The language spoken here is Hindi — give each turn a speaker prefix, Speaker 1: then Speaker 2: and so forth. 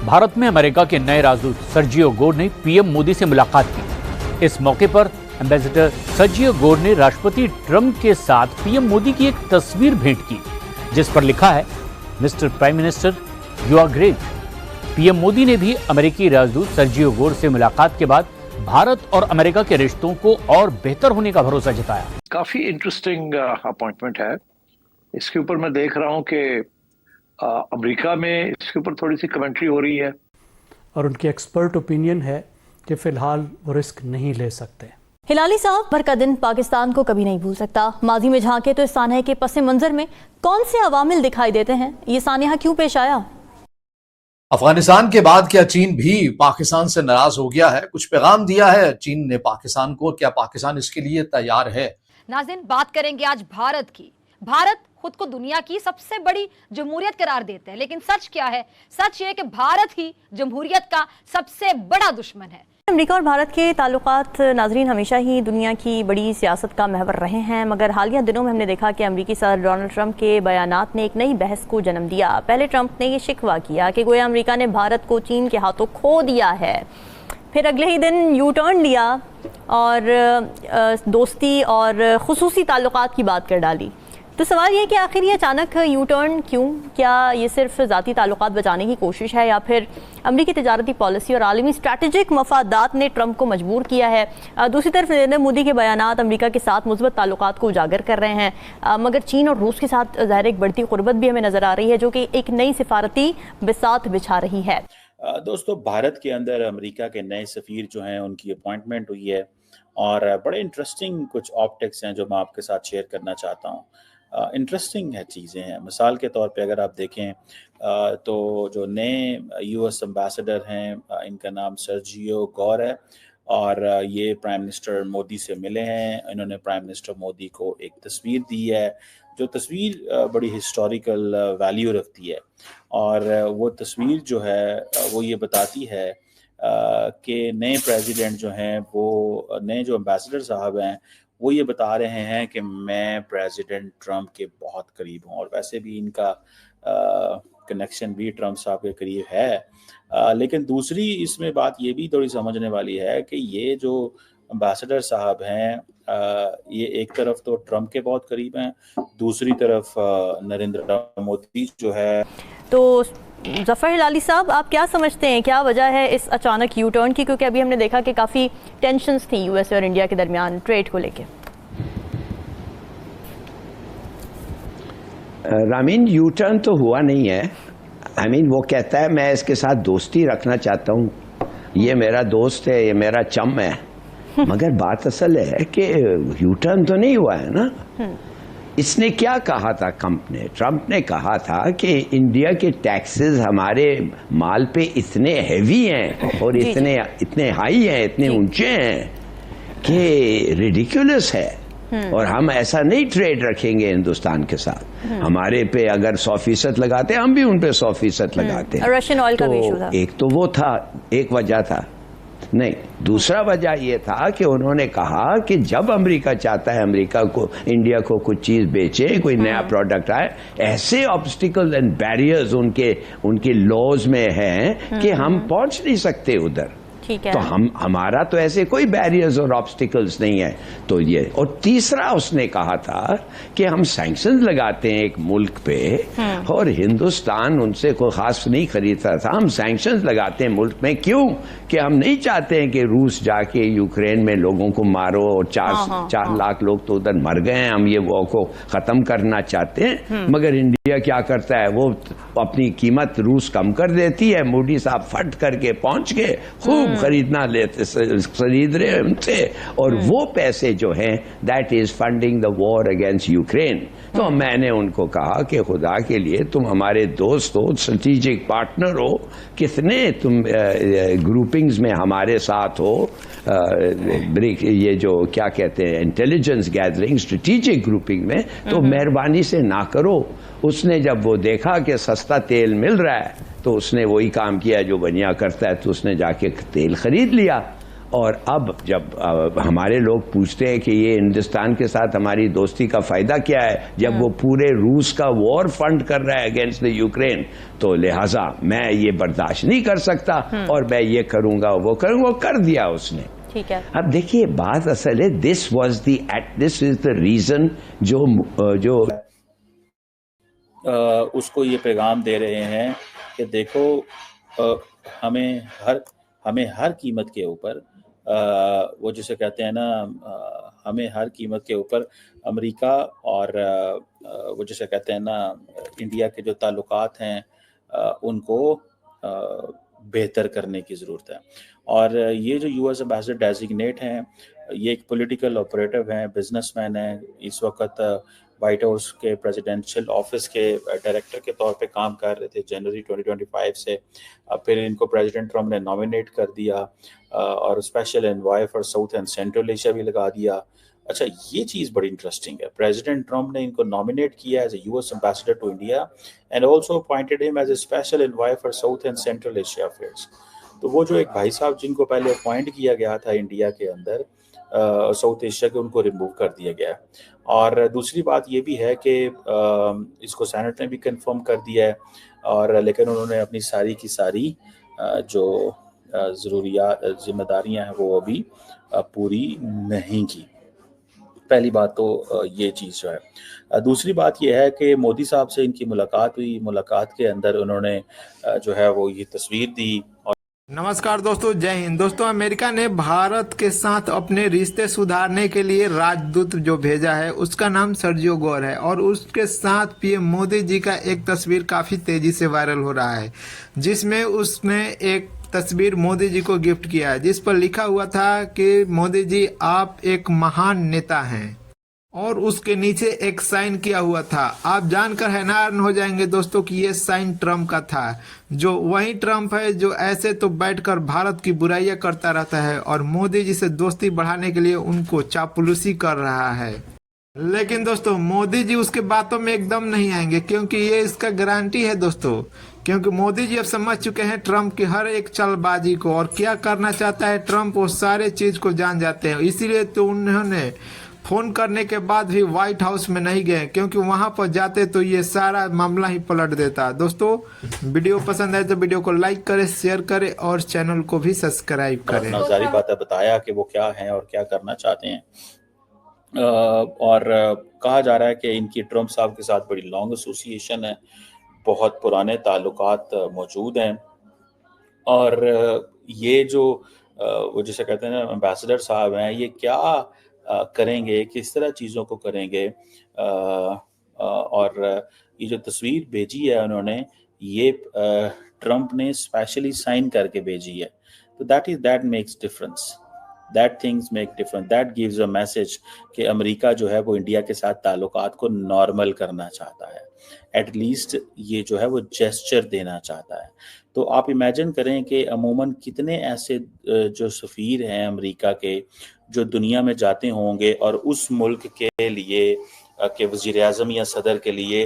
Speaker 1: भारत में अमेरिका के नए राजदूत सर्जियो गोर ने पीएम मोदी से मुलाकात की। इस मौके पर एम्बेसडर सर्जियो गोर ने राष्ट्रपति ट्रंप के साथ पीएम मोदी की एक तस्वीर भेंट की, जिस पर लिखा है, mister prime minister, you are great. PM Modi ने भी अमेरिकी राजदूत सर्जियो गोर से मुलाकात के बाद भारत और अमेरिका के रिश्तों को और बेहतर होने का भरोसा जताया।
Speaker 2: काफी इंटरेस्टिंग अपॉइंटमेंट है। इसके ऊपर मैं देख रहा हूं कि अमेरिका में इसके ऊपर थोड़ी सी कमेंट्री हो रही है
Speaker 3: और उनकी एक्सपर्ट ओपिनियन है कि फिलहाल वो रिस्क नहीं ले सकते।
Speaker 4: हिलाली साहब, भर का दिन पाकिस्तान को कभी नहीं भूल सकता। माजी में झांके तो इस सानहे के पस मंजर में कौन से अवामिल दिखाई देते हैं? ये सानहा क्यों पेश आया?
Speaker 5: अफगानिस्तान के बाद क्या चीन भी पाकिस्तान से नाराज हो गया है? कुछ पैगाम दिया है चीन ने पाकिस्तान को, क्या पाकिस्तान इसके लिए तैयार है?
Speaker 6: नाज़रीन, बात करेंगे आज भारत की। भारत खुद को दुनिया की सबसे बड़ी जमहूरियत करार देते हैं, लेकिन सच क्या है? सच ये कि भारत ही जमहूरियत का सबसे बड़ा दुश्मन है।
Speaker 4: अमेरिका और भारत के ताल्लुकात नाजरीन हमेशा ही दुनिया की बड़ी सियासत का महवर रहे हैं, मगर हालिया दिनों में हमने देखा कि अमेरिकी सदर डोनाल्ड ट्रंप के बयानात ने एक नई बहस को जन्म दिया। पहले ट्रंप ने ये शिकवा किया कि गोया अमेरिका ने भारत को चीन के हाथों खो दिया है, फिर अगले ही दिन यू टर्न लिया और दोस्ती और खुसूसी ताल्लुकात की बात कर डाली। तो सवाल ये कि आखिर ये अचानक यू टर्न क्यों? क्या ये सिर्फ ज़ाती ताल्लुकात बचाने की कोशिश है या फिर अमरीकी तजारती पॉलिसी और आलमी स्ट्रैटेजिक मफादात ने ट्रंप को मजबूर किया है? दूसरी तरफ नरेंद्र मोदी के बयानात अमरीका के साथ मुस्बत ताल्लुकात को उजागर कर रहे हैं, मगर चीन और रूस के साथ ज़ाहिर एक बढ़ती कुर्बत भी हमें नज़र आ रही है, जो कि एक नई सिफारती बिसात बिछा रही है।
Speaker 7: दोस्तों, भारत के अंदर अमेरिका के नए सफ़ीर जो हैं उनकी अपॉइंटमेंट हुई है और बड़े इंटरेस्टिंग कुछ ऑप्टिक्स हैं जो मैं आपके साथ शेयर करना चाहता हूँ। इंटरेस्टिंग है, चीज़ें हैं। मिसाल के तौर पे अगर आप देखें तो जो नए यूएस एम्बेसडर हैं, इनका नाम सर्जियो गोर है और ये प्राइम मिनिस्टर मोदी से मिले हैं। इन्होंने प्राइम मिनिस्टर मोदी को एक तस्वीर दी है, जो तस्वीर बड़ी हिस्टोरिकल वैल्यू रखती है और वो तस्वीर जो है वो ये बताती है कि नए प्रेसिडेंट जो हैं, वो नए जो एम्बेसडर साहब हैं, वो ये बता रहे हैं कि मैं प्रेसिडेंट ट्रंप के बहुत करीब हूँ और वैसे भी इनका कनेक्शन भी ट्रंप साहब के करीब है। लेकिन दूसरी इसमें बात ये भी थोड़ी समझने वाली है कि ये जो एम्बेसडर साहब हैं, ये एक तरफ तो ट्रंप के बहुत करीब हैं, दूसरी तरफ नरेंद्र मोदी जो है।
Speaker 4: तो जफर हिलाली साहब, आप क्या समझते हैं, क्या वजह है इस अचानक यू टर्न की? क्योंकि अभी हमने देखा कि काफ़ी टेंशन्स थी यूएस और इंडिया के दरमियान ट्रेड को लेके।
Speaker 8: रामीन, यू टर्न तो हुआ नहीं है। वो कहता है मैं इसके साथ दोस्ती रखना चाहता हूँ, ये मेरा दोस्त है, ये मेरा चम है, मगर बात असल है कि यू टर्न तो नहीं हुआ है ना। इसने क्या कहा था ट्रंप ने कहा था कि इंडिया के टैक्सेस हमारे माल पे इतने हैवी हैं और इतने हाई हैं, इतने ऊंचे हैं कि रिडिकुलस है और हम ऐसा नहीं ट्रेड रखेंगे हिंदुस्तान के साथ। हमारे पे अगर 100% लगाते हैं, हम भी उन पे 100% लगाते हैं।
Speaker 4: रशियन ऑयल का भी इशू था।
Speaker 8: एक तो वो था, एक वजह था। नहीं, दूसरा वजह ये था कि उन्होंने कहा कि जब अमेरिका चाहता है अमेरिका को इंडिया को कुछ चीज बेचे, कोई नया प्रोडक्ट आए, ऐसे ऑब्स्टिकल एंड बैरियर्स उनके लॉज में हैं कि हम पहुंच नहीं सकते उधर।
Speaker 4: ठीक है।
Speaker 8: तो हमारा तो ऐसे कोई बैरियर्स और ऑब्स्टिकल्स नहीं है। तो ये, और तीसरा उसने कहा था कि हम सैंक्शंस लगाते हैं एक मुल्क पे और हिंदुस्तान उनसे कोई खास नहीं खरीदता था, हम सैंक्शंस लगाते हैं मुल्क में। क्यों? कि हम नहीं चाहते हैं कि रूस जाके यूक्रेन में लोगों को मारो और 4 लाख लोग तो उधर मर गए हैं, हम ये वो को खत्म करना चाहते हैं। मगर इंडिया क्या करता है, वो अपनी कीमत रूस कम कर देती है। मोदी साहब फट करके पहुंच गए, खूब खरीद रहे उनसे, और वो पैसे जो हैं that is funding the war against Ukraine. तो मैंने उनको कहा कि खुदा के लिए तुम हमारे दोस्त हो, स्ट्रेटेजिक पार्टनर हो, कितने तुम ग्रुपिंग्स में हमारे साथ हो, ये जो क्या कहते हैं इंटेलिजेंस गैदरिंग, स्ट्रेटेजिक ग्रुपिंग में, तो मेहरबानी से ना करो। उसने जब वो देखा कि सस्ता तेल मिल रहा है तो उसने वही काम किया जो बनिया करता है, तो उसने जाके तेल खरीद लिया और अब जब हमारे लोग पूछते हैं कि ये हिंदुस्तान के साथ हमारी दोस्ती का फायदा क्या है, जब वो पूरे रूस का वॉर फंड कर रहा है अगेंस्ट द यूक्रेन, तो लिहाजा मैं ये बर्दाश्त नहीं कर सकता और मैं ये करूंगा वो करूंगा। वो कर दिया उसने।
Speaker 4: ठीक है।
Speaker 8: अब देखिए बात असल है, दिस इज द रीजन जो
Speaker 7: उसको ये पैगाम दे रहे हैं कि देखो हमें हर कीमत के ऊपर वो जिसे कहते हैं ना, हमें हर कीमत के ऊपर अमेरिका और वो जिसे कहते हैं ना इंडिया के जो ताल्लुकात हैं उनको बेहतर करने की ज़रूरत है। और ये जो यूएस एम्बेसडर डेजिग्नेट हैं, ये एक पॉलिटिकल ऑपरेटिव हैं, बिजनेसमैन हैं, इस वक्त वाइट हाउस के प्रेसिडेंशियल ऑफिस के डायरेक्टर के तौर पे काम कर रहे थे जनवरी 2025 से। फिर इनको प्रेसिडेंट ट्रम्प ने नॉमिनेट कर दिया और special envoy for South and Central Asia भी लगा दिया। अच्छा, ये चीज़ बड़ी इंटरेस्टिंग है, प्रेसिडेंट ट्रम्प ने इनको नॉमिनेट किया as a US ambassador to India and also appointed him as a special envoy for South and Central Asia affairs. तो वो जो एक भाई साहब जिनको पहले अपॉइंट किया गया था इंडिया के अंदर साउथ एशिया के, उनको रिमूव कर दिया गया। और दूसरी बात ये भी है कि इसको सेनेट ने भी कंफर्म कर दिया है, और लेकिन उन्होंने अपनी सारी की सारी जो ज़रूरियात जिम्मेदारियां हैं वो अभी पूरी नहीं की। पहली बात तो ये चीज़ जो है। दूसरी बात ये है कि मोदी साहब से इनकी मुलाकात हुई, मुलाकात के अंदर उन्होंने जो है वो ये तस्वीर दी। और
Speaker 9: नमस्कार दोस्तों, जय हिंद। दोस्तों, अमेरिका ने भारत के साथ अपने रिश्ते सुधारने के लिए राजदूत जो भेजा है उसका नाम सर्जियो गोर है, और उसके साथ पीएम मोदी जी का एक तस्वीर काफ़ी तेज़ी से वायरल हो रहा है, जिसमें उसने एक तस्वीर मोदी जी को गिफ्ट किया है जिस पर लिखा हुआ था कि मोदी जी आप एक महान नेता हैं, और उसके नीचे एक साइन किया हुआ था। आप जानकर हैरान हो जाएंगे दोस्तों कि ये साइन ट्रम्प का था, जो वही ट्रम्प है जो ऐसे तो बैठकर भारत की बुराइयां करता रहता है और मोदी जी से दोस्ती बढ़ाने के लिए उनको चापलूसी कर रहा है। लेकिन दोस्तों, मोदी जी उसके बातों में एकदम नहीं आएंगे, क्योंकि ये इसका गारंटी है दोस्तों, क्योंकि मोदी जी अब समझ चुके हैं ट्रम्प की हर एक चालबाजी को, और क्या करना चाहता है ट्रम्प वो सारे चीज को जान जाते हैं। इसीलिए तो उन्होंने फोन करने के बाद भी व्हाइट हाउस में नहीं गए, क्योंकि वहां पर जाते तो ये सारा मामला ही पलट देता। दोस्तों, वीडियो पसंद आए तो वीडियो को लाइक करें, शेयर करें और चैनल को भी सब्सक्राइब करें।
Speaker 7: सारी बातें बताया कि वो क्या हैं और क्या करना चाहते हैं। और कहा जा रहा है कि इनकी ट्रम्प साहब के साथ बड़ी लॉन्ग एसोसिएशन है, बहुत पुराने ताल्लुकात मौजूद हैं। और ये जो वो जिसे कहते हैं ना एम्बेसडर साहब हैं, ये क्या करेंगे, किस तरह चीज़ों को करेंगे। और ये जो तस्वीर भेजी है उन्होंने, ये ट्रम्प ने स्पेशली साइन करके भेजी है। तो that makes difference, that things make difference, that gives a message कि अमेरिका जो है वो इंडिया के साथ ताल्लुकात को नॉर्मल करना चाहता है, एटलीस्ट ये जो है वो जेस्चर देना चाहता है। तो आप इमेजिन करें कि अमूमन कितने ऐसे जो सफ़ीर हैं अमेरिका के जो दुनिया में जाते होंगे और उस मुल्क के लिए के वज़ीर आज़म या सदर के लिए